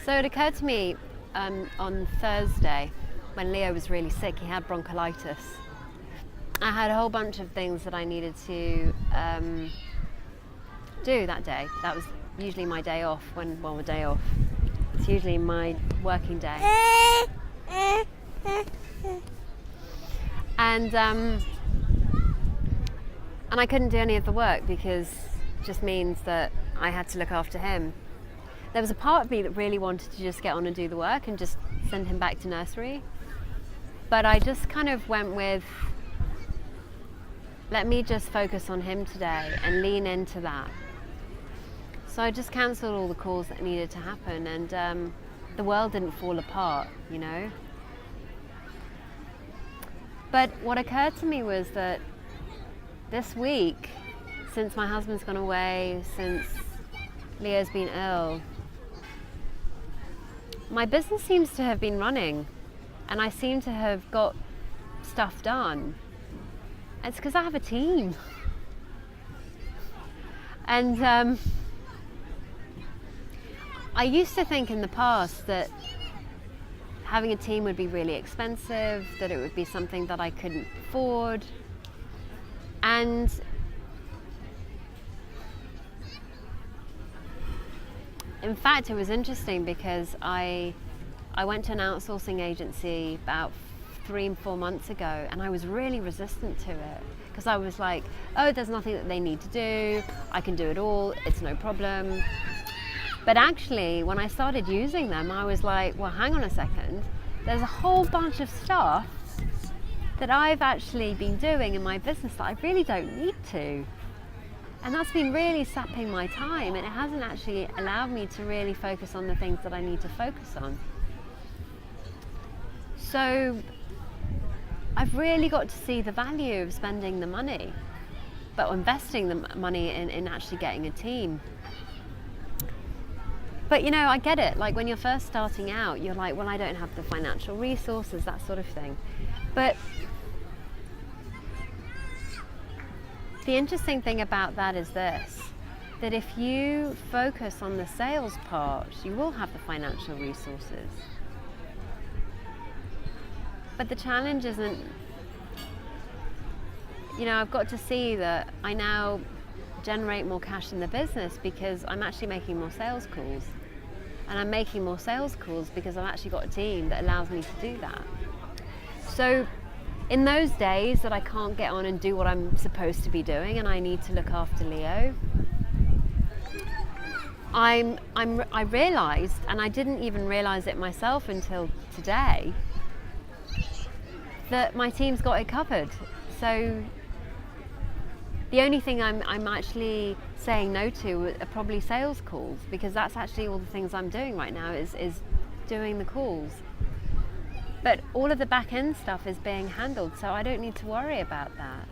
So it occurred to me on Thursday when Leo was really sick, he had bronchiolitis. I had a whole bunch of things that I needed to do that day. That was usually my day off, a day off. It's usually my working day. And I couldn't do any of the work because it just means that I had to look after him. There was a part of me that really wanted to just get on and do the work and just send him back to nursery. But I just kind of went with, let me just focus on him today and lean into that. So I just cancelled all the calls that needed to happen, and the world didn't fall apart, you know. But what occurred to me was that this week, since my husband's gone away, since Leo's been ill, my business seems to have been running, and I seem to have got stuff done. It's because I have a team. And I used to think in the past that having a team would be really expensive, that it would be something that I couldn't afford. And in fact, it was interesting because I went to an outsourcing agency about 3-4 months ago, and I was really resistant to it because I was like, oh, there's nothing that they need to do, I can do it all, it's no problem. But actually, when I started using them, I was like, well, hang on a second, there's a whole bunch of stuff that I've actually been doing in my business that I really don't need to. And that's been really sapping my time, and it hasn't actually allowed me to really focus on the things that I need to focus on. So I've really got to see the value of spending the money, but investing the money in actually getting a team. But you know, I get it, like when you're first starting out, you're like, well, I don't have the financial resources, that sort of thing. But the interesting thing about that is this, that if you focus on the sales part, you will have the financial resources. But the challenge isn't, you know, I've got to see that I now generate more cash in the business because I'm actually making more sales calls. And I'm making more sales calls because I've actually got a team that allows me to do that. So in those days that I can't get on and do what I'm supposed to be doing and I need to look after Leo, I realised, and I didn't even realise it myself until today, that my team's got it covered. So the only thing I'm actually saying no to are probably sales calls, because that's actually all the things I'm doing right now is doing the calls. But all of the back end stuff is being handled, so I don't need to worry about that.